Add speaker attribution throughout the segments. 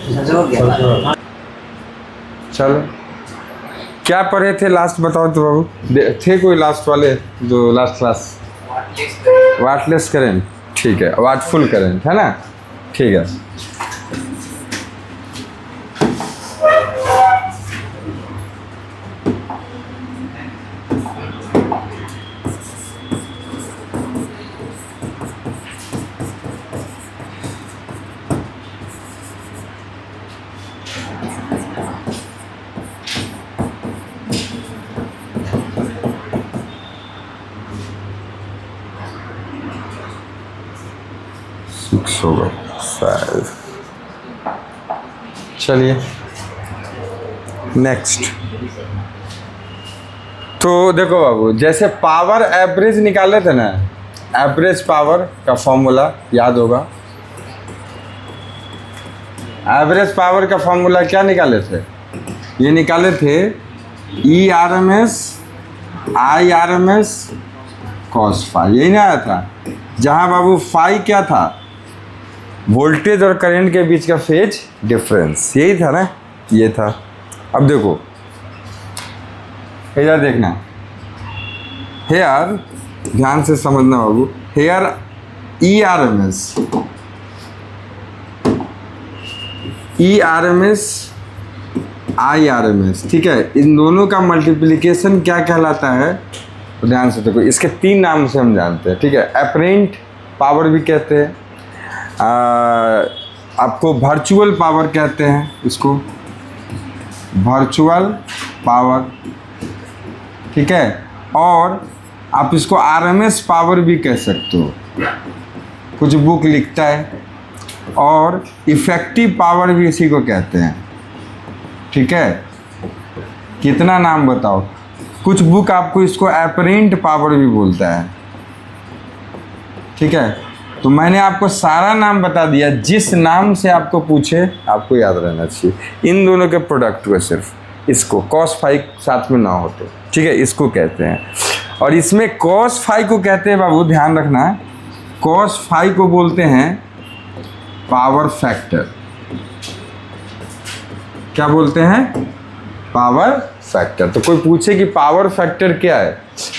Speaker 1: चलो क्या पढ़े थे लास्ट, बताओ तो बाबू। थे कोई लास्ट वाले जो लास्ट क्लास? वाटलेस करेंट, ठीक है, वाटफुल करेंट है ना, ठीक है। होगा शायद। चलिए नेक्स्ट। तो देखो बाबू, जैसे पावर एवरेज निकाले थे ना, एवरेज पावर का फॉर्मूला याद होगा। एवरेज पावर का फॉर्मूला क्या निकाले थे? ये निकाले थे ERMS IRMS cos फाई, यही ना आया था। जहाँ बाबू फाई क्या था? वोल्टेज और करंट के बीच का फेज डिफरेंस, यही था ना, ये था। अब देखो इधर देखना, हेयर ध्यान से समझना बाबू, हेयर ERMS IRMS, ठीक है। इन दोनों का मल्टीप्लिकेशन क्या कहलाता है? तो ध्यान से देखो, इसके 3 नाम से हम जानते हैं, ठीक है। एपरेंट पावर भी कहते हैं, आपको वर्चुअल पावर कहते हैं, इसको वर्चुअल पावर, ठीक है। और आप इसको RMS पावर भी कह सकते हो, कुछ बुक लिखता है। और इफेक्टिव पावर भी इसी को कहते हैं, ठीक है। कितना नाम बताओ? कुछ बुक आपको इसको एपरेंट पावर भी बोलता है, ठीक है। तो मैंने आपको सारा नाम बता दिया, जिस नाम से आपको पूछे आपको याद रहना चाहिए। इन दोनों के प्रोडक्ट को सिर्फ, इसको cos फाई साथ में ना हो तो, ठीक है, इसको कहते हैं। और इसमें cos फाई को कहते हैं बाबू, ध्यान रखना, cos फाई को बोलते हैं पावर फैक्टर। क्या बोलते हैं? Power factor. तो कोई पूछे कि पावर फैक्टर क्या है,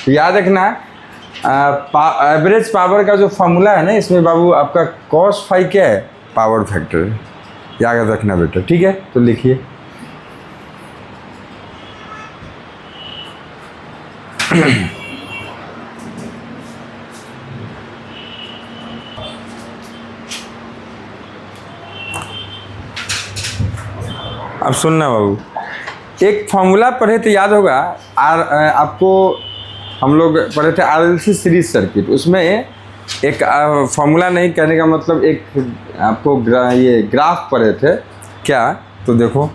Speaker 1: तो याद रखना, एवरेज पावर का जो फॉर्मूला है ना, इसमें बाबू आपका cos फाई क्या है? पावर फैक्टर, याद रखना बेटा, ठीक है। तो लिखिए अब सुनना बाबू, एक फॉर्मूला पढ़े थे, याद होगा, आपको हम लोग पढ़े थे RLC सीरीज सर्किट। उसमें एक फॉर्मूला, नहीं कहने का मतलब, एक आपको ये ग्राफ पढ़े थे क्या? तो देखो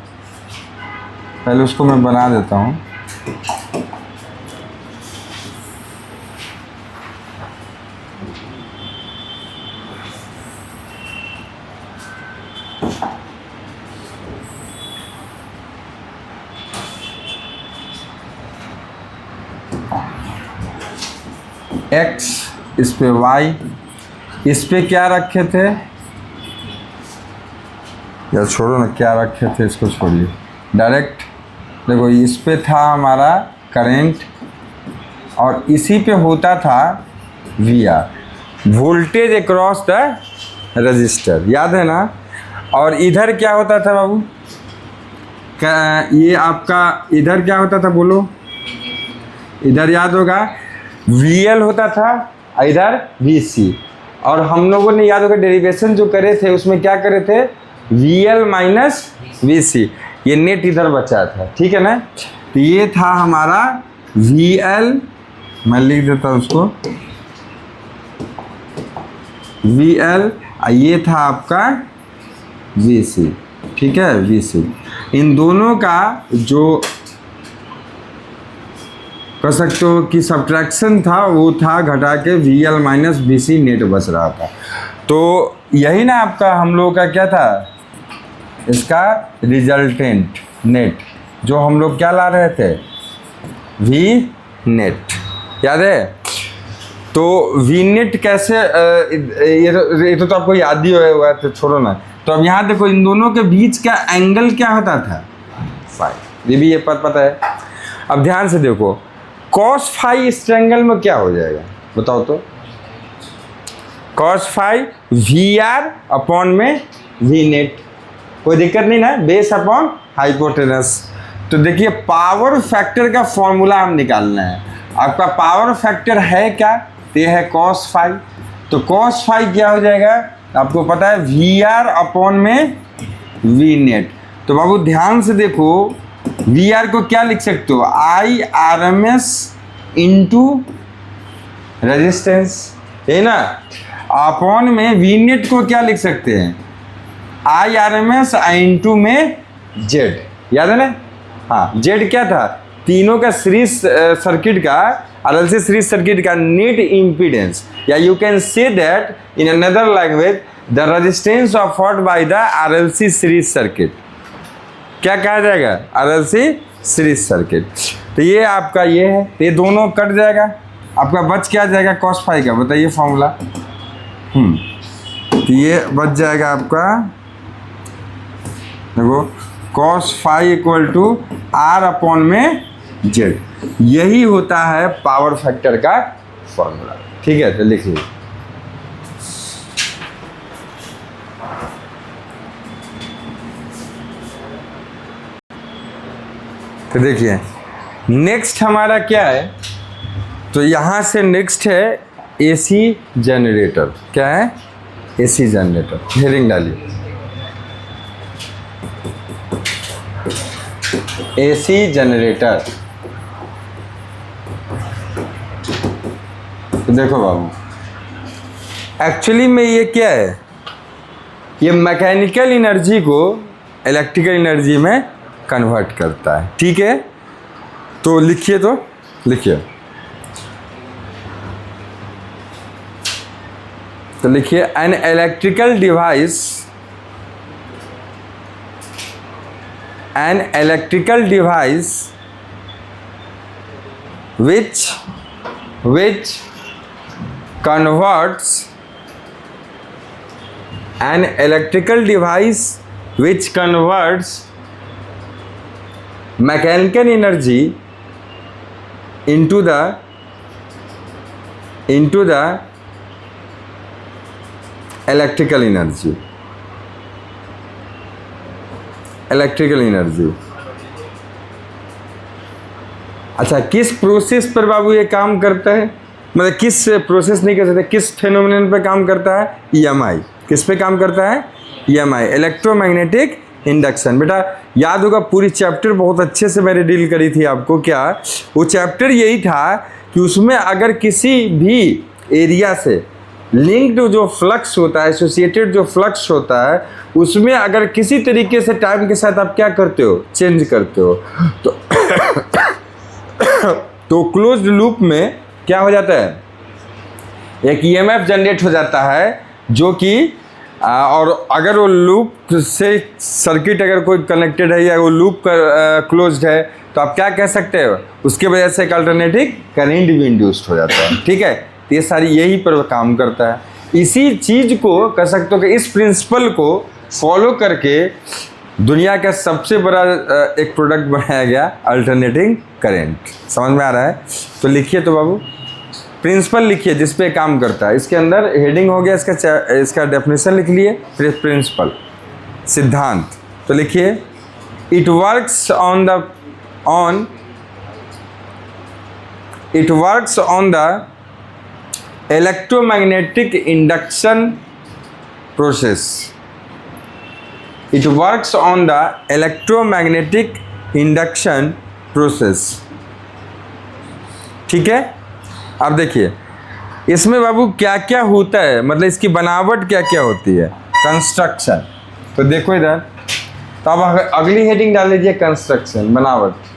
Speaker 1: पहले उसको मैं बना देता हूँ। X, इस पे Y, इस पे क्या रखे थे? या छोड़ो ना, क्या रखे थे इसको छोड़िए, डायरेक्ट देखो, इस पे था हमारा करंट और इसी पे होता था VR, voltage across the register, याद है ना। और इधर क्या होता था बाबू? ये आपका इधर क्या होता था बोलो? इधर याद होगा VL होता था, इधर VC। और हम लोगों ने याद होगा डेरिवेशन जो करे थे, उसमें क्या करे थे? VL माइनस VC, ये नेट इधर बचा था, ठीक है ना। तो ये था हमारा VL, मैं लिख देता हूँ उसको, VL, ये था आपका VC, ठीक है, VC। इन दोनों का जो कह सकते हो कि सब्ट्रैक्शन था, वो था घटा के VL माइनस VC नेट बच रहा था। तो यही ना आपका हम लोगों का क्या था, इसका रिजल्टेंट नेट, जो हम लोग क्या ला रहे थे? V नेट, याद है। तो V नेट कैसे, ये तो आपको याद ही होगा, तो छोड़ो ना। तो अब यहाँ देखो इन दोनों के बीच का एंगल क्या होता था, फाई। ये भी ये पता है। अब ध्यान से देखो cos फाई इस ट्रायंगल में क्या हो जाएगा बताओ तो, cos phi V R upon में वी नेट, कोई दिक्कत नहीं ना, बेस अपॉन हाइपोटेनस। तो देखिए पावर फैक्टर का फॉर्मूला हम निकालना है। आपका पावर फैक्टर है क्या, तो ये है cos फाई। तो cos फाई क्या हो जाएगा आपको पता है, वी आर अपॉन में वी नेट। तो बाबू ध्यान से देखो वी आर को क्या लिख सकते हो, I R M S into resistance, है ना। अपॉन में वी नेट को क्या लिख सकते हैं, I R M S into में जेड, याद है ना। हाँ जेड क्या था, तीनों का सीरीज सर्किट का, आरएलसी सीरीज सर्किट का नेट इम्पीडेंस, या you can say that in another language the resistance offered by the RLC series circuit, क्या कहा जाएगा, आरएलसी सीरीज सर्किट। तो ये आपका ये है, तो ये दोनों कट जाएगा, आपका बच क्या जाएगा cos फाई का, बताइए फॉर्मूला। तो ये बच जाएगा आपका, देखो cos phi equal to R upon में जेड, यही होता है पावर फैक्टर का फॉर्मूला। ठीक है, तो लिखिए तो देखिए नेक्स्ट हमारा क्या है, तो यहाँ से नेक्स्ट है एसी जनरेटर। क्या है, एसी जनरेटर। हेडिंग डालिए एसी जनरेटर। तो देखो बाबू एक्चुअली में ये क्या है, ये मैकेनिकल एनर्जी को इलेक्ट्रिकल एनर्जी में कन्वर्ट करता है। ठीक है, तो लिखिए, तो लिखिए, तो लिखिए an electrical device, an electrical device which converts, an electrical device which converts mechanical energy into the electrical energy, electrical energy. अच्छा किस प्रोसेस पर बाबू ये काम करता है, मतलब किस प्रोसेस नहीं कर सकते, किस फेनोमेनन पे काम करता है, ईएमआई। किस पे काम करता है, ईएमआई, इलेक्ट्रोमैग्नेटिक इंडक्शन। बेटा याद होगा पूरी चैप्टर बहुत अच्छे से मैंने डील करी थी आपको। क्या वो चैप्टर यही था कि उसमें अगर किसी भी एरिया से लिंक्ड जो फ्लक्स होता है, एसोसिएटेड जो फ्लक्स होता है, उसमें अगर किसी तरीके से टाइम के साथ आप क्या करते हो, चेंज करते हो, तो क्लोज्ड लूप में क्या हो जाता है, एक ईएमएफ जनरेट हो जाता है जो कि और अगर वो लूप से सर्किट अगर कोई कनेक्टेड है या वो लूप क्लोज्ड है, तो आप क्या कह सकते हो, उसके वजह से एक अल्टरनेटिव करंट भी इंड्यूस्ड हो जाता है। ठीक है, ये सारी यही पर काम करता है। इसी चीज़ को कह सकते हो कि इस प्रिंसिपल को फॉलो करके दुनिया का सबसे बड़ा एक प्रोडक्ट बनाया गया, अल्टरनेटिंग करंट। समझ में आ रहा है, तो लिखिए तो बाबू प्रिंसिपल लिखिए जिस पे काम करता है। इसके अंदर हेडिंग हो गया, इसका डेफिनेशन लिख लिए, प्रिंसिपल सिद्धांत। तो लिखिए it works on the electromagnetic induction process. It works on the electromagnetic induction process. ठीक है, अब देखिए इसमें बाबू क्या क्या होता है, मतलब इसकी बनावट क्या क्या होती है, कंस्ट्रक्शन। तो देखो इधर, तो अब अगली हेडिंग डाल लीजिए कंस्ट्रक्शन, बनावट।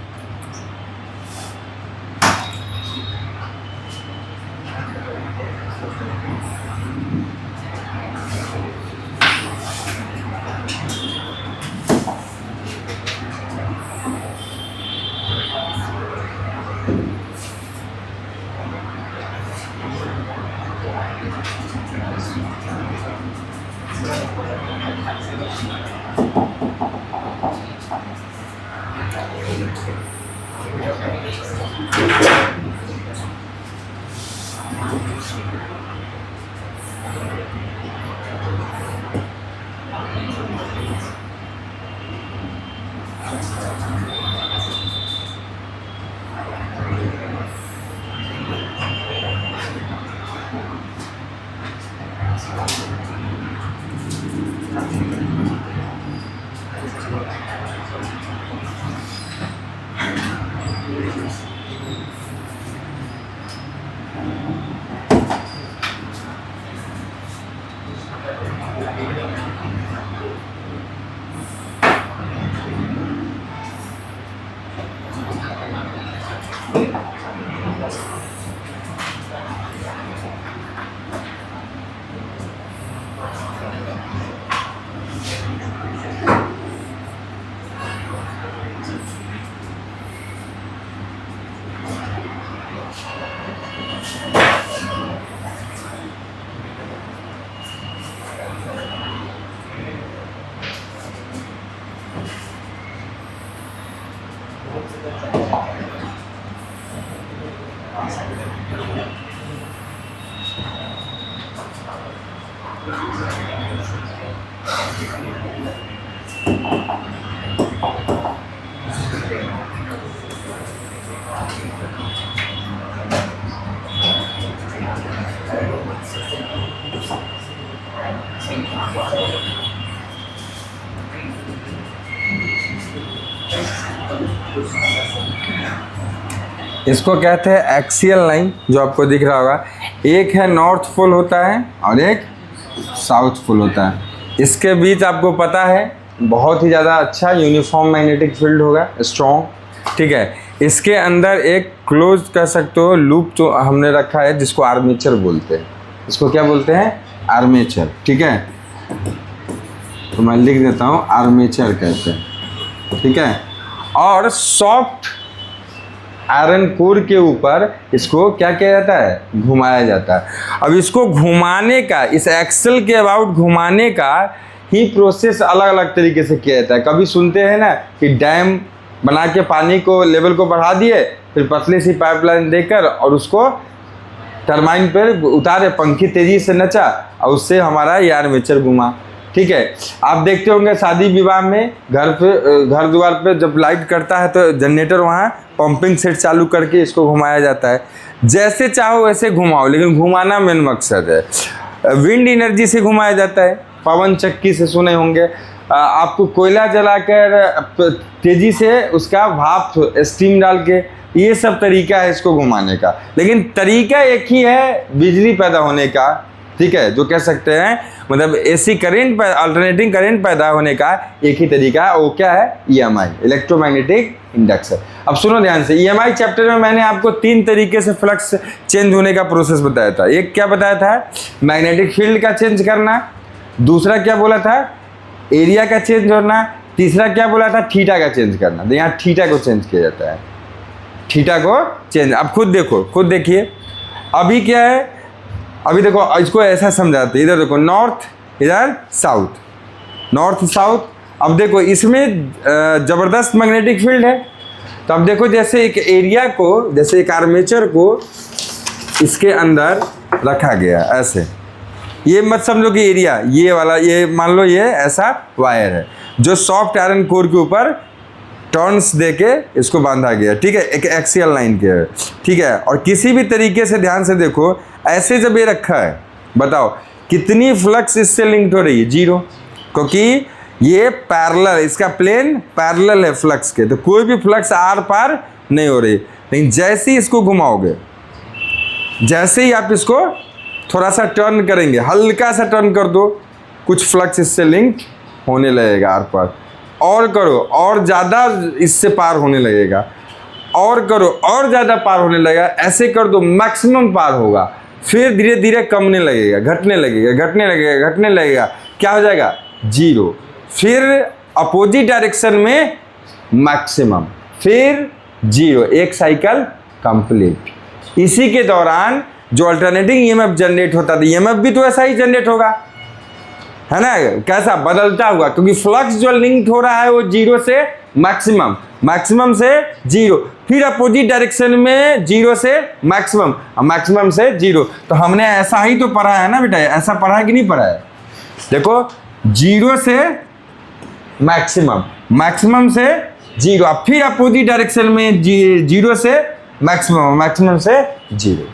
Speaker 1: इसको कहते हैं एक्सियल लाइन, जो आपको दिख रहा होगा। एक है नॉर्थ पोल होता है और एक साउथ पोल होता है। इसके बीच आपको पता है बहुत ही ज़्यादा अच्छा यूनिफॉर्म मैग्नेटिक फील्ड होगा, स्ट्रॉन्ग, ठीक है। इसके अंदर एक क्लोज कह सकते हो लूप जो हमने रखा है, जिसको आर्मेचर बोलते हैं। इसको क्या बोलते हैं? आर्मेचर, ठीक है। तो मैं लिख देता हूँ, आर्मेचर कहते हैं, ठीक है। और सॉफ्ट आयरन कोर के ऊपर इसको क्या किया जाता है? घुमाया जाता है। अब इसको घुमाने का, इस एक्सल के अबाउट घुमाने का ही प्रोसेस अलग अलग तरीके से किया जाता है। कभी सुनते हैं ना कि डैम बना के पानी को लेवल को बढ़ा दिए, फिर पतली सी पाइपलाइन देकर और उसको टरबाइन पर उतारे, पंखी तेजी से नचा और उससे हमारा ये आर्मेचर घुमा, ठीक है। आप देखते होंगे शादी विवाह में घर द्वार पे जब लाइट करता है तो जनरेटर वहाँ पंपिंग सेट चालू करके इसको घुमाया जाता है। जैसे चाहो वैसे घुमाओ, लेकिन घुमाना मेन मकसद है। विंड एनर्जी से घुमाया जाता है, पवन चक्की से सुने होंगे। आपको कोयला जलाकर तेजी से उसका भाप स्टीम डाल के, ये सब तरीका है इसको घुमाने का। लेकिन तरीका एक ही है बिजली पैदा होने का, ठीक है, जो कह सकते हैं मतलब एसी करंट, अल्टरनेटिंग करंट पैदा होने का एक ही तरीका है। वो क्या है? EMI, electromagnetic induction. अब सुनो ध्यान से, ईएमआई चैप्टर में मैंने आपको 3 तरीके से फ्लक्स चेंज होने का प्रोसेस बताया था। एक क्या बताया था? मैग्नेटिक फील्ड का चेंज करना। दूसरा क्या बोला था? एरिया का चेंज होना। तीसरा क्या बोला था? थीटा का चेंज करना। तो यहाँ थीटा को चेंज किया जाता है, थीटा को चेंज। अब खुद देखो, खुद देखिए अभी क्या है। अभी देखो इसको ऐसा समझाते, इधर देखो नॉर्थ, इधर साउथ, नॉर्थ साउथ। अब देखो इसमें ज़बरदस्त मैग्नेटिक फील्ड है। तो अब देखो जैसे एक एरिया को, जैसे एक आर्मेचर को इसके अंदर रखा गया ऐसे, ये मत समझो कि एरिया ये वाला, ये मान लो ये ऐसा वायर है जो सॉफ्ट आयरन कोर के ऊपर टर्न्स देके इसको बांधा गया, ठीक है, एक एक्सियल लाइन के, ठीक है। और किसी भी तरीके से ध्यान से देखो, ऐसे जब ये रखा है, बताओ कितनी फ्लक्स इससे लिंक्ड हो रही है? 0, क्योंकि ये पैरेलल, इसका प्लेन पैरेलल है फ्लक्स के, तो कोई भी फ्लक्स आर पार नहीं हो रही। लेकिन जैसे ही इसको घुमाओगे, जैसे ही आप इसको थोड़ा सा टर्न करेंगे, हल्का सा टर्न कर दो, कुछ फ्लक्स इससे लिंक्ड होने लगेगा आर पार। और करो और ज़्यादा इससे पार होने लगेगा, और करो और ज़्यादा पार होने लगेगा, ऐसे कर दो मैक्सिमम पार होगा। फिर धीरे धीरे कमने लगेगा, घटने लगेगा, घटने लगेगा, घटने लगेगा, क्या हो जाएगा? 0। फिर अपोजिट डायरेक्शन में मैक्सिमम, फिर 0, एक साइकिल कंप्लीट। इसी के दौरान जो अल्टरनेटिंग ईएमएफ जनरेट होता था, ईएमएफ भी तो ऐसा ही जनरेट होगा, है ना? कैसा? बदलता हुआ, क्योंकि फ्लक्स जो लिंक हो रहा है वो 0 से मैक्सिमम, मैक्सिमम से 0। फिर अपोजिट डायरेक्शन में 0 से मैक्सिमम, मैक्सिमम से 0। तो हमने ऐसा ही तो पढ़ा है ना बेटा, ऐसा पढ़ा है कि नहीं पढ़ा है? देखो 0 से मैक्सिमम, मैक्सिमम से 0, अब फिर अपोजिट डायरेक्शन में 0 से मैक्सिमम, मैक्सिमम से 0।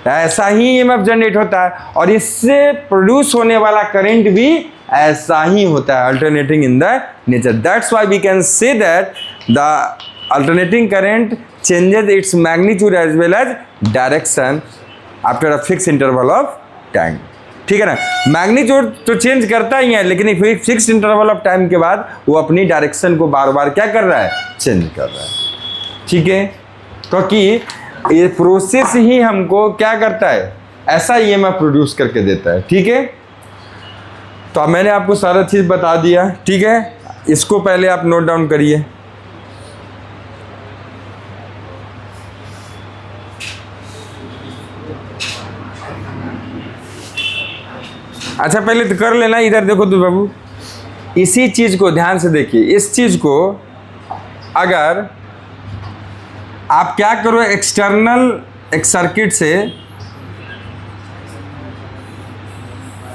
Speaker 1: ऐसा ही ईएमएफ जनरेट होता है और इससे प्रोड्यूस होने वाला करंट भी ऐसा ही होता है, alternating in the nature. That's why we can say that the alternating current changes its magnitude as well as direction after a fixed interval of time। ठीक है ना, मैग्नीट्यूड तो चेंज करता ही है, लेकिन एक फिक्स इंटरवल ऑफ टाइम के बाद वो अपनी डायरेक्शन को बार बार क्या कर रहा है, चेंज कर रहा है। ठीक है, क्योंकि ये प्रोसेस ही हमको क्या करता है, ऐसा ईएमएफ प्रोड्यूस करके देता है। ठीक है, तो मैंने आपको सारा चीज़ बता दिया। ठीक है, इसको पहले आप नोट डाउन करिए। अच्छा पहले तो कर लेना, इधर देखो तो बाबू, इसी चीज़ को ध्यान से देखिए। इस चीज़ को अगर आप क्या करो, एक्सटर्नल एक सर्किट से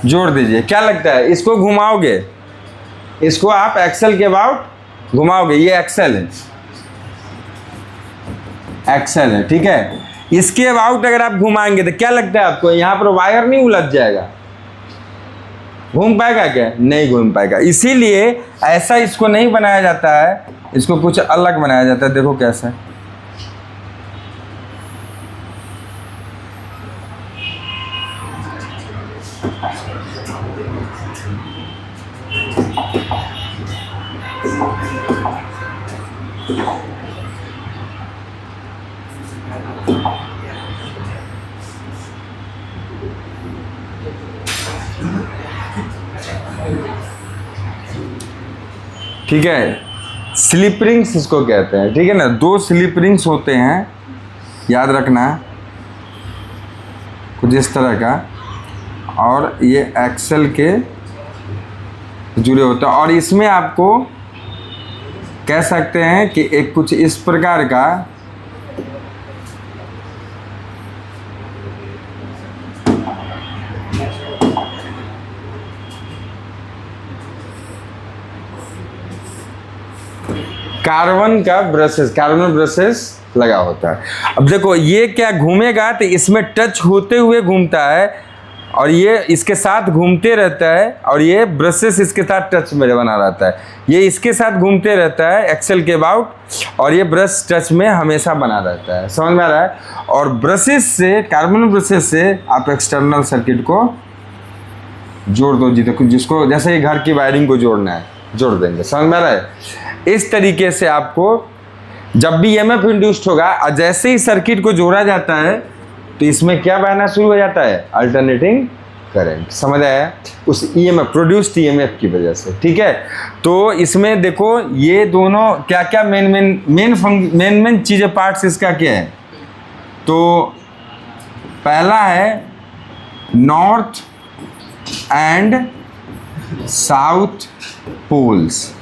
Speaker 1: जोड़ दीजिए। क्या लगता है, इसको घुमाओगे, इसको आप एक्सेल के अबाउट घुमाओगे, ये एक्सेल है, एक्सेल है। ठीक है, इसके अबाउट अगर आप घुमाएंगे तो क्या लगता है आपको, यहाँ पर वायर नहीं उलझ जाएगा, घूम पाएगा क्या, नहीं घूम पाएगा। इसीलिए ऐसा इसको नहीं बनाया जाता है, इसको कुछ अलग बनाया जाता है। देखो कैसा, ठीक है, स्लिप रिंग्स इसको कहते हैं। ठीक है ना, 2 स्लिप रिंग्स होते हैं, याद रखना, कुछ इस तरह का, और ये एक्सेल के जुड़े होते हैं। और इसमें आपको कह सकते हैं कि एक कुछ इस प्रकार का कार्बन का ब्रशेस, कार्बन ब्रशेस लगा होता है। अब देखो ये क्या घूमेगा, तो इसमें टच होते हुए घूमता है और ये इसके साथ घूमते रहता है, और ये ब्रशेस इसके साथ टच में बना रहता है। ये इसके साथ घूमते रहता है एक्सेल के अबाउट, और ये ब्रश टच में हमेशा बना रहता है। समझ में आ रहा है? और ब्रशेस से, कार्बन ब्रशेस से आप एक्सटर्नल सर्किट को जोड़ दो, जिसको जैसे ही घर की वायरिंग को जोड़ना है, जोड़ देंगे। समझ में आ रहा है? इस तरीके से आपको जब भी ईएमएफ इंड्यूस्ड होगा और जैसे ही सर्किट को जोड़ा जाता है तो इसमें क्या बहना शुरू हो जाता है, अल्टरनेटिंग करंट। समझ आया? उस ईएमएफ, प्रोड्यूस्ड ईएमएफ की वजह से। ठीक है, तो इसमें देखो ये दोनों क्या क्या मेन चीज़ें, पार्ट्स इसका क्या है। तो पहला है north and south poles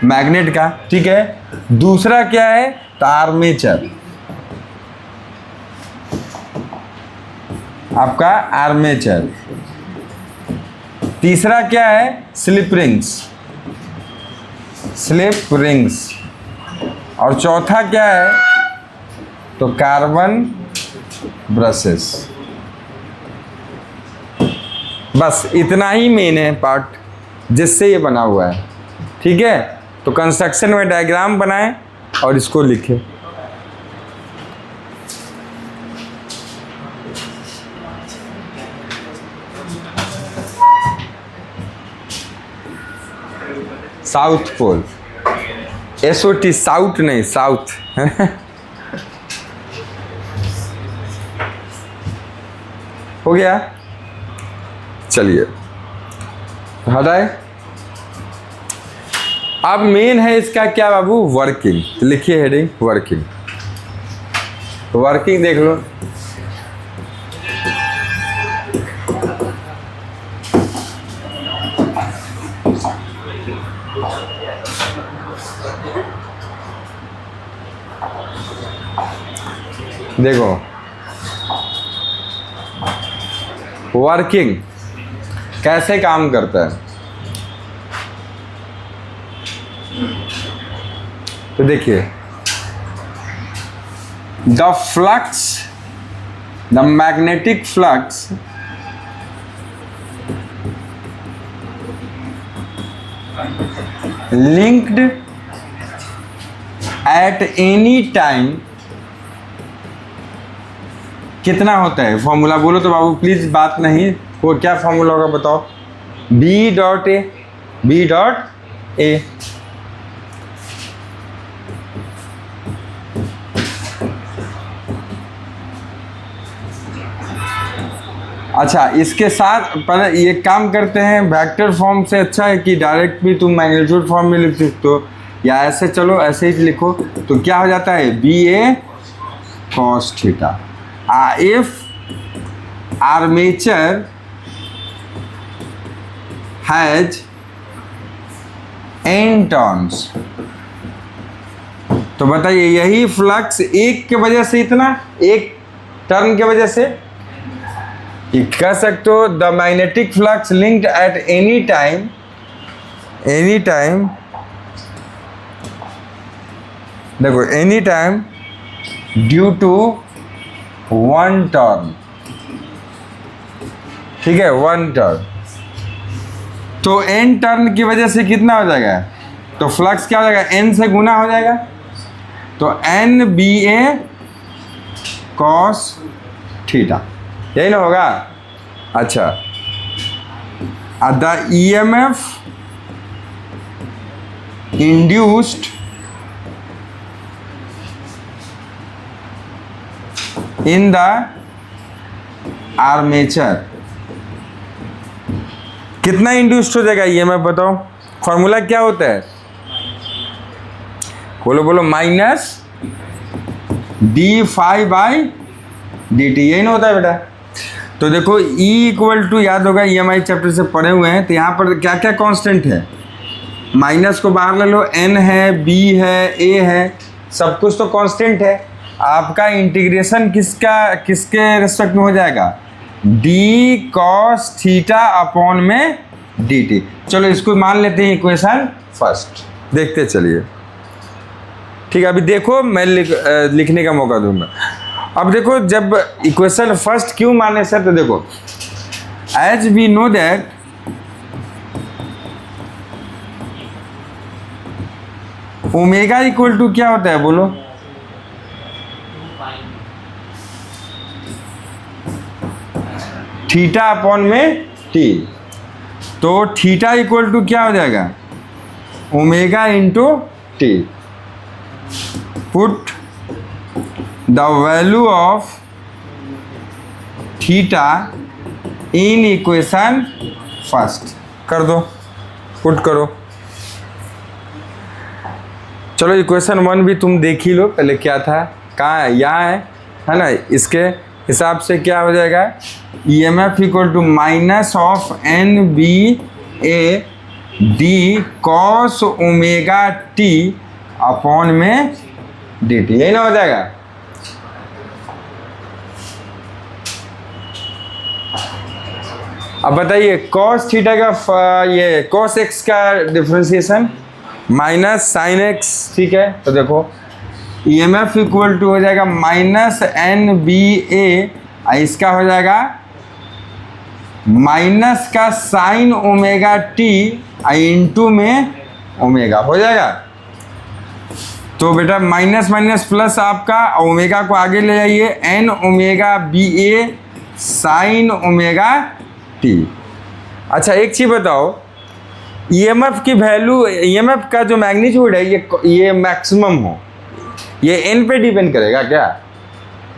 Speaker 1: magnet का। ठीक है, दूसरा क्या है, तो आर्मेचर, आपका आर्मेचर। तीसरा क्या है, स्लिप रिंग्स, स्लिप रिंग्स। और चौथा क्या है, तो कार्बन ब्रशेस। बस इतना ही मेन है पार्ट जिससे ये बना हुआ है। ठीक है, तो कंस्ट्रक्शन में डायग्राम बनाएं और इसको लिखें। साउथ पोल, SOT, साउथ नहीं, साउथ। हो गया, चलिए हटाए। अब मेन है इसका क्या बाबू, वर्किंग। तो लिखिए हेडिंग, वर्किंग। वर्किंग देख लो, देखो वर्किंग कैसे काम करता है, तो देखिए the flux, the magnetic flux linked at any time कितना होता है? फॉर्मूला बोलो तो बाबू प्लीज, बात नहीं वो क्या फॉर्मूला होगा बताओ। B dot A, B dot A, अच्छा इसके साथ पहले ये काम करते हैं, वेक्टर फॉर्म से अच्छा है कि डायरेक्ट भी तुम मैग्नीट्यूड फॉर्म में लिख सकते हो, या ऐसे चलो ऐसे ही लिखो तो क्या हो जाता है, B A cos theta. If armature has n turns, तो बताइए यही फ्लक्स एक के वजह से, इतना एक टर्न के वजह से कह सकते हो the magnetic flux linked at any time, any time, देखो any time due to one turn, ठीक है, वन टर्न। तो n टर्न की वजह से कितना हो जाएगा, तो फ्लक्स क्या हो जाएगा, n से गुना हो जाएगा, तो n B A cos theta, यही ना होगा। अच्छा the E M F induced in the armature, कितना इंड्यूस्ड हो जाएगा ई एम एफ बताओ, फॉर्मूला क्या होता है, बोलो बोलो, minus D phi by D T, यही ना होता है बेटा। तो देखो E इक्वल टू, याद होगा EMI चैप्टर से पढ़े हुए हैं, तो यहाँ पर क्या क्या कांस्टेंट है, माइनस को बाहर ले लो, n है, b है, a है, सब कुछ तो कांस्टेंट है। आपका इंटीग्रेशन किसके रेस्पेक्ट में हो जाएगा, d cos थीटा अपॉन में dt। चलो इसको मान लेते हैं इक्वेशन फर्स्ट, देखते चलिए, ठीक है। अभी देखो मैं लिखने का मौका दूंगा। अब देखो जब इक्वेशन फर्स्ट क्यों माने सर, तो देखो as we know that omega equal to क्या होता है बोलो, थीटा अपॉन में टी, तो थीटा इक्वल टू क्या हो जाएगा, omega into T. Put the value of theta in equation first, कर दो, पुट करो। चलो इक्वेशन वन भी तुम देख ही लो पहले क्या था, कहाँ है, यहाँ है ना। इसके हिसाब से क्या हो जाएगा, E M F equal to minus of N B A D cos omega T upon में डी टी, यही ना हो जाएगा। अब बताइए cos थीटा का ये cos x का डिफ्रेंसिएशन माइनस साइन x, ठीक है। तो देखो E M F equal to हो जाएगा माइनस एन बी ए, इसका हो जाएगा माइनस का साइन ओमेगा टी इंटू में ओमेगा हो जाएगा। तो बेटा माइनस माइनस प्लस, आपका ओमेगा को आगे ले जाइए, एन ओमेगा बी ए साइन ओमेगा टी। अच्छा एक चीज़ बताओ, ईएमएफ की वैल्यू, ईएमएफ का जो मैग्नीट्यूड है ये मैक्सिमम हो, ये एन पे डिपेंड करेगा क्या,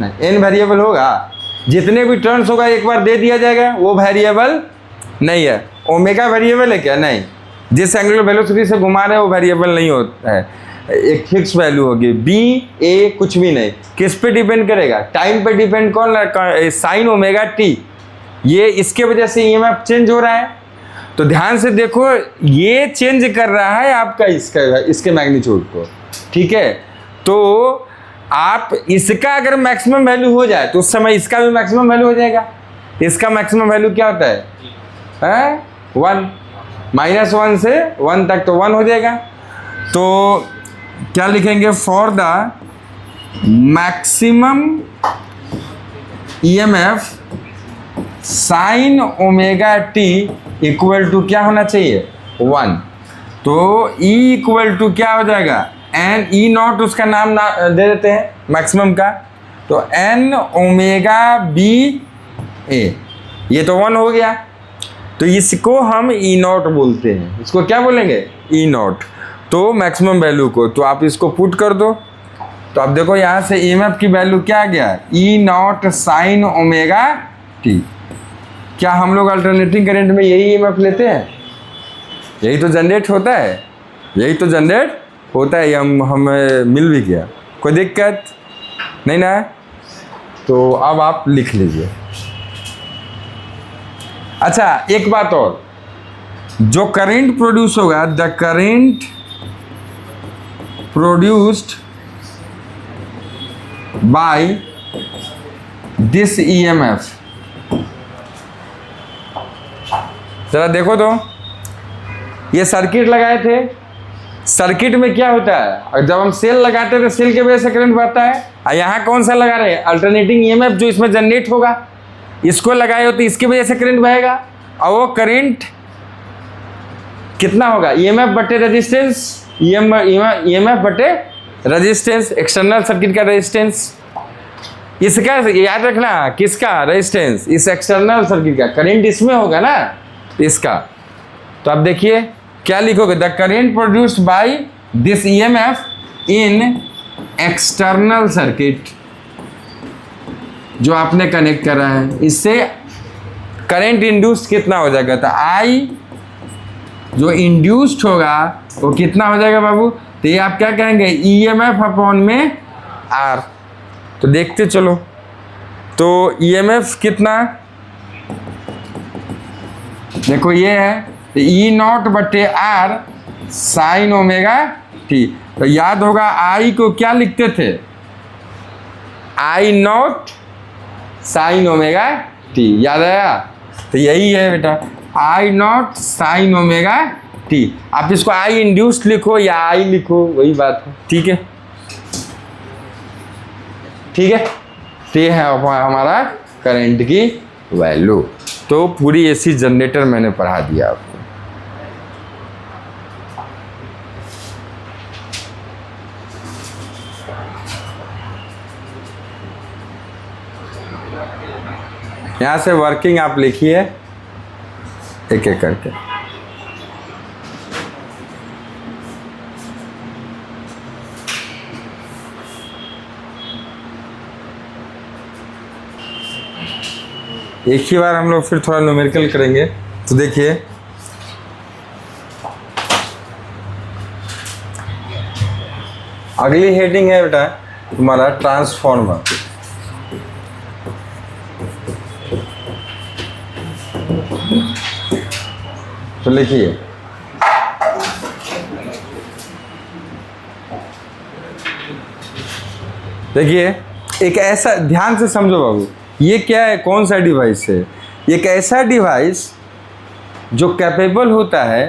Speaker 1: नहीं, एन वेरिएबल होगा, जितने भी टर्न्स होगा एक बार दे दिया जाएगा, वो वेरिएबल नहीं है। ओमेगा वेरिएबल है क्या, नहीं, जिस एंगुलर वेलोसिटी से घुमा रहे हैं वो वेरिएबल नहीं होता है, एक फिक्स वैल्यू होगी। बी ए कुछ भी नहीं, किस पे डिपेंड करेगा, टाइम पे डिपेंड, कौन, साइन ओमेगा टी, ये इसके वजह से ईएमएफ चेंज हो रहा है। तो ध्यान से देखो, ये चेंज कर रहा है आपका इसके मैग्नीट्यूड को, ठीक है। तो आप इसका अगर मैक्सिमम वैल्यू हो जाए तो उस समय इसका भी मैक्सिमम वैल्यू हो जाएगा। इसका मैक्सिमम वैल्यू क्या होता है 1, -1 से 1 तक तो 1 हो जाएगा। तो क्या लिखेंगे, for the maximum EMF sine omega T equal to क्या होना चाहिए 1। तो E इक्वल टू क्या हो जाएगा एन, E नॉट उसका नाम दे देते हैं मैक्सिमम का, तो N ओमेगा बी ए, ये तो 1 हो गया। तो इसको हम E नॉट बोलते हैं, इसको क्या बोलेंगे E नॉट, तो मैक्सिमम वैल्यू को। तो आप इसको पुट कर दो, तो आप देखो यहाँ से EMF की वैल्यू क्या आ गया E not sign omega T. क्या हम लोग अल्टरनेटिंग करंट में यही EMF लेते हैं? यही तो जनरेट होता है, यही तो जनरेट होता है। ये हमें मिल भी गया, कोई दिक्कत नहीं ना। तो अब आप लिख लीजिए। अच्छा, एक बात और, जो करंट प्रोड्यूस होगा, the current produced by this EMF, जरा देखो तो, ये सर्किट लगाए थे, सर्किट में क्या होता है, और जब हम सेल लगाते हैं तो सेल के वजह से करंट बढ़ता है। और यहाँ कौन सा लगा रहे हैं, अल्टरनेटिंग EMF जो इसमें जनरेट होगा, इसको लगाए हो तो इसकी वजह से करंट बहेगा। और वो करंट कितना होगा, EMF बटे रेजिस्टेंस, EMF बटे रेजिस्टेंस, एक्सटर्नल सर्किट का रेजिस्टेंस। इसका याद रखना, किसका रेजिस्टेंस, इस एक्सटर्नल सर्किट का, करंट इसमें होगा ना इसका। तो आप देखिए क्या लिखोगे, the current produced by this EMF in external circuit, जो आपने कनेक्ट करा है, इससे करंट इंड्यूस्ड कितना हो जाएगा, तो I जो इंड्यूस्ड होगा वो कितना हो जाएगा बाबू, तो ये आप क्या कहेंगे EMF अपॉन में R। तो देखते चलो, तो EMF कितना, देखो ये है E नॉट बटे R साइन ओमेगा टी। तो याद होगा I को क्या लिखते थे, I not sign omega T, याद आया। तो यही है बेटा, I not sign omega T. आप इसको I इंड्यूस्ड लिखो या I लिखो, वही बात है, ठीक है, ठीक है। तो ये है हमारा करंट की वैल्यू। तो पूरी AC जनरेटर मैंने पढ़ा दिया आपको। यहाँ से वर्किंग आप लिखिए एक एक करके। एक ही बार हम लोग फिर थोड़ा न्यूमेरिकल करेंगे। तो देखिए, अगली हेडिंग है बेटा तुम्हारा ट्रांसफॉर्मर। तो लिखिए, देखिए एक ऐसा, ध्यान से समझो बाबू, ये क्या है, कौन सा डिवाइस है, एक ऐसा डिवाइस जो कैपेबल होता है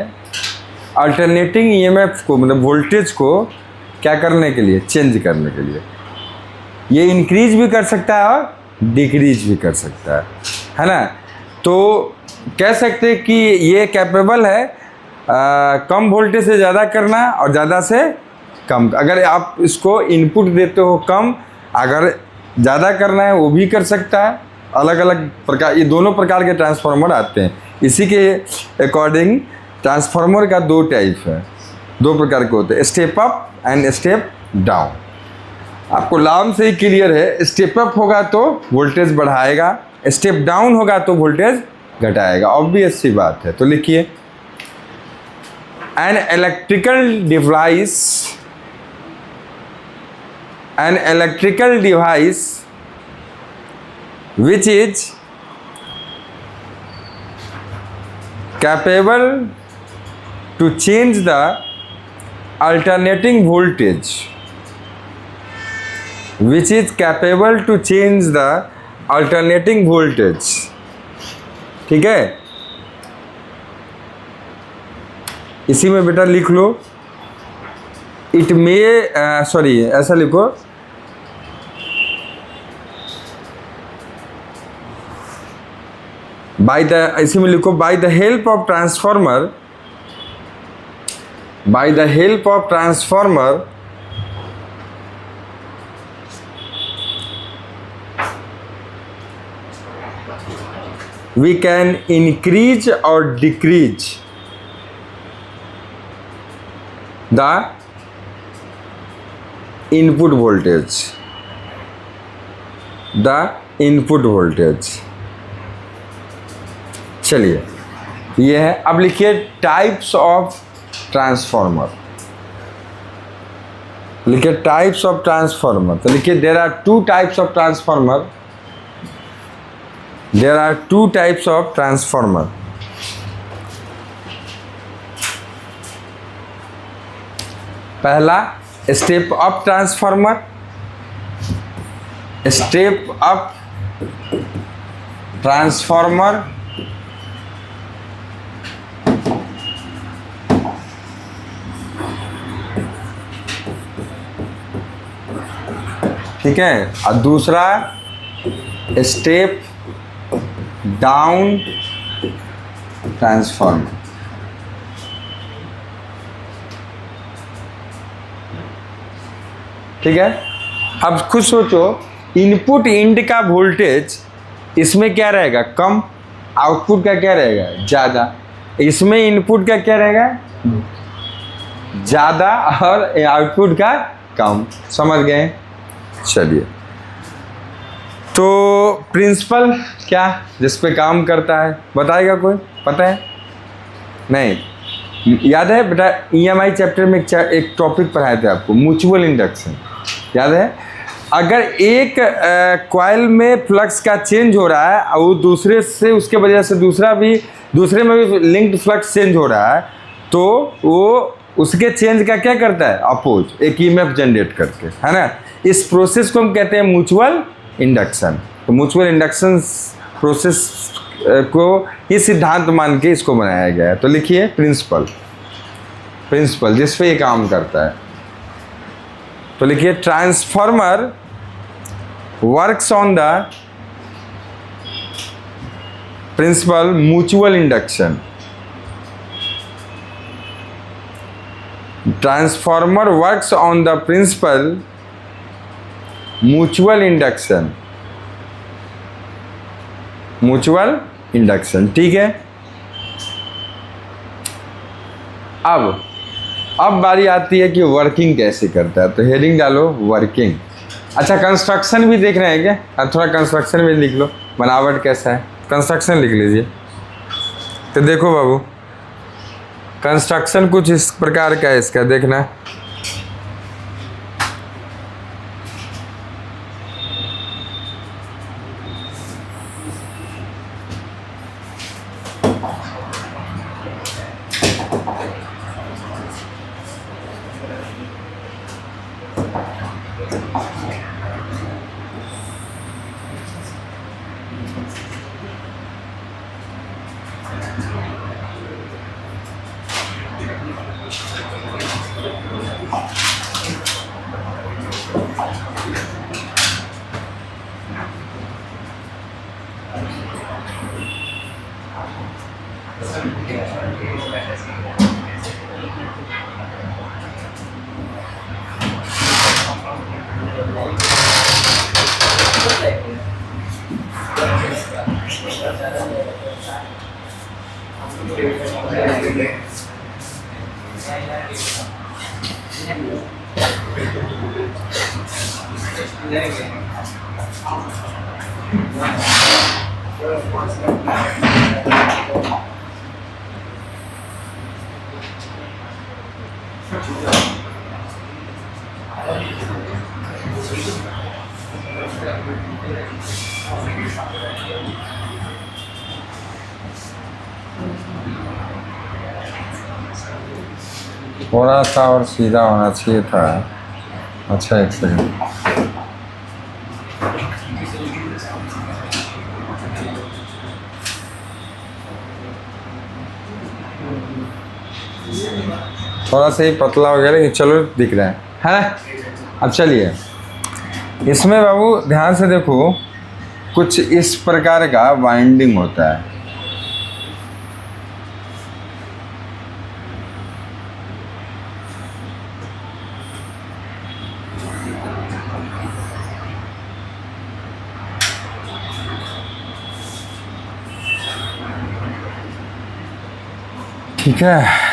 Speaker 1: अल्टरनेटिंग EMF को, मतलब वोल्टेज को क्या करने के लिए, चेंज करने के लिए। ये इंक्रीज भी कर सकता है और डिक्रीज भी कर सकता है ना। तो कह सकते हैं कि ये कैपेबल है कम वोल्टेज से ज़्यादा करना और ज़्यादा से कम। अगर आप इसको इनपुट देते हो कम, अगर ज़्यादा करना है वो भी कर सकता है। अलग अलग प्रकार, ये दोनों प्रकार के ट्रांसफार्मर आते हैं। इसी के अकॉर्डिंग ट्रांसफार्मर का 2 टाइप है, 2 प्रकार के होते हैं, step up and step down. आपको नाम से ही क्लियर है, स्टेप अप होगा तो वोल्टेज बढ़ाएगा, स्टेप डाउन होगा तो वोल्टेज घटाएगा, ऑब्वियस सी बात है। तो लिखिए, an electrical device which is capable to change the alternating voltage which is capable to change the alternating voltage. ठीक है, इसी में बेटा लिख लो, इट मे, सॉरी ऐसा लिखो, बाय द, इसी में लिखो by the help of transformer, by the help of transformer we can increase or decrease the input voltage, the input voltage। चलिए ये है। अब लिखिए टाइप्स ऑफ ट्रांसफॉर्मर, लिखिए टाइप्स ऑफ ट्रांसफॉर्मर। तो लिखिए there are two types of transformer, there are two types of transformer। पहला step up transformer, step up transformer, ठीक है, और दूसरा स्टेप डाउन ट्रांसफॉर्मर। ठीक है, अब खुद सोचो, इनपुट इंड का वोल्टेज इसमें क्या रहेगा, कम, आउटपुट का क्या रहेगा, ज़्यादा। इसमें इनपुट का क्या रहेगा, ज़्यादा, और आउटपुट का कम। समझ गए? चलिए, तो प्रिंसिपल क्या जिस पे काम करता है बताएगा कोई, पता है? नहीं याद है बेटा, EMI चैप्टर में एक टॉपिक पढ़ाए थे आपको, म्यूचुअल इंडक्शन, याद है? अगर एक कॉइल में फ्लक्स का चेंज हो रहा है और वो दूसरे से, उसके वजह से दूसरे में भी लिंक्ड फ्लक्स चेंज हो रहा है, तो वो उसके चेंज का क्या करता है, अपोज, एक EMF जनरेट करके, है ना। इस प्रोसेस को हम कहते हैं म्यूचुअल इंडक्शन। तो म्यूचुअल इंडक्शन प्रोसेस को ये सिद्धांत मान के इसको बनाया गया है। तो लिखिए प्रिंसिपल, प्रिंसिपल जिस पे ये काम करता है। तो लिखिए transformer works on the principle mutual induction. Transformer works on the principle mutual induction, mutual induction. ठीक है, अब बारी आती है कि वर्किंग कैसे करता है। तो हेडिंग डालो वर्किंग। अच्छा, कंस्ट्रक्शन भी देख रहे हैं क्या? अब थोड़ा कंस्ट्रक्शन भी लिख लो, बनावट कैसा है, कंस्ट्रक्शन लिख लीजिए। तो देखो बाबू, कंस्ट्रक्शन कुछ इस प्रकार का है, इसका देखना। थोड़ा सा और सीधा होना चाहिए था। अच्छा, एक सेकंड। थोड़ा सा ही पतला हो गया, लेकिन चलो दिख रहा है। अब चलिए इसमें बाबू ध्यान से देखो, कुछ इस प्रकार का वाइंडिंग होता है। ठीक है,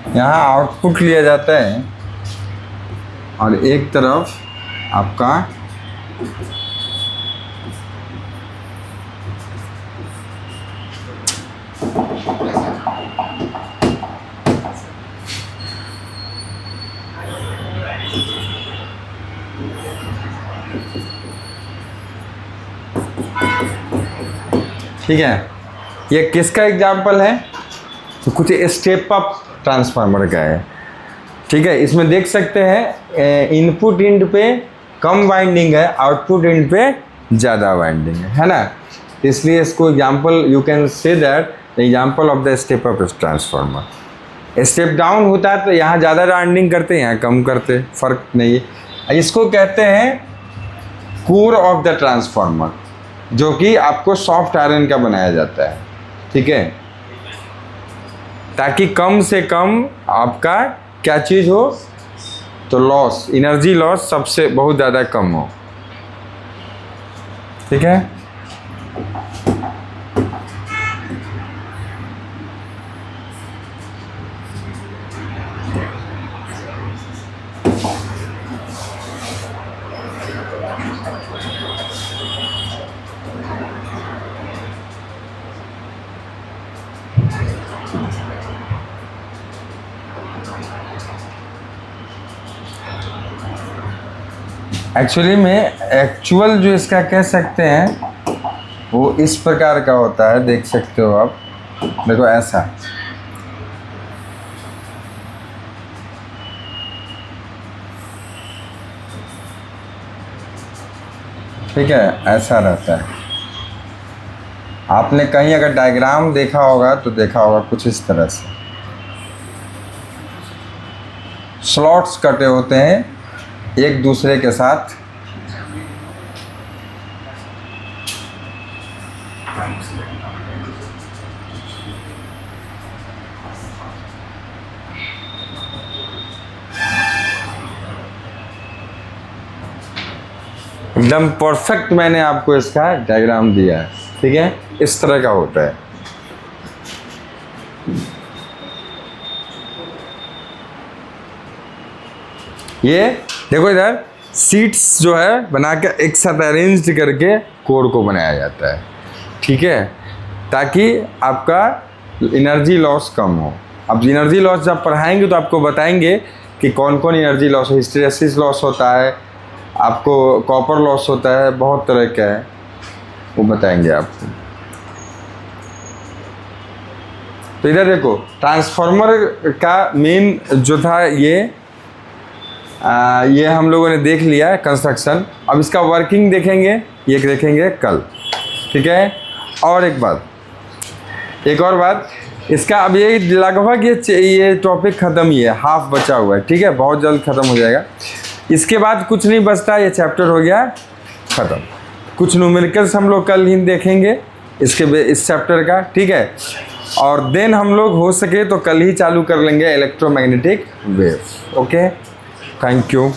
Speaker 1: यहाँ आउटपुट लिया जाता है और एक तरफ आपका ठीक है। ये किसका एग्जाम्पल है? तो कुछ स्टेप अप ट्रांसफार्मर का है। ठीक है, इसमें देख सकते हैं इनपुट एंड पे कम वाइंडिंग है, आउटपुट एंड पे ज़्यादा वाइंडिंग है ना। इसलिए इसको example, you can say that example of the step up transformer. Step down होता है तो यहाँ ज़्यादा वाइंडिंग करते हैं, यहाँ कम करते, फर्क नहीं है। इसको कहते हैं कोर ऑफ द ट्रांसफार्मर, जो कि आपको सॉफ्ट आयरन का बनाया जाता है। ठीक है, ताकि कम से कम आपका क्या चीज़ हो, तो लॉस, एनर्जी लॉस सबसे बहुत ज़्यादा कम हो। ठीक है, एक्चुअली में एक्चुअल जो इसका कह सकते हैं वो इस प्रकार का होता है, देख सकते हो आप। देखो ऐसा, ठीक है, ऐसा रहता है। आपने कहीं अगर डायग्राम देखा होगा तो देखा होगा कुछ इस तरह से स्लॉट्स कटे होते हैं एक दूसरे के साथ। एकदम परफेक्ट मैंने आपको इसका डायग्राम दिया है। ठीक है, इस तरह का होता है। ये देखो इधर सीट्स जो है बना के एक साथ अरेंज करके कोर को बनाया जाता है। ठीक है, ताकि आपका एनर्जी लॉस कम हो। अब एनर्जी लॉस जब पढ़ाएंगे तो आपको बताएंगे कि कौन कौन एनर्जी लॉस हो। हिस्टेरेसिस लॉस होता है, आपको कॉपर लॉस होता है, बहुत तरह का है, वो बताएंगे आपको। तो इधर देखो ट्रांसफार्मर का मेन जो था ये हम लोगों ने देख लिया है कंस्ट्रक्शन। अब इसका वर्किंग देखेंगे, ये देखेंगे कल। ठीक है, और एक और बात, इसका अब ये लगभग ये टॉपिक ख़त्म ही है, हाफ बचा हुआ है। ठीक है, बहुत जल्द ख़त्म हो जाएगा। इसके बाद कुछ नहीं बचता, ये चैप्टर हो गया ख़त्म। कुछ न्यूमेरिकल्स हम लोग कल ही देखेंगे इस चैप्टर का। ठीक है, और देन हम लोग हो सके तो कल ही चालू कर लेंगे electromagnetic wave. Okay, thank you.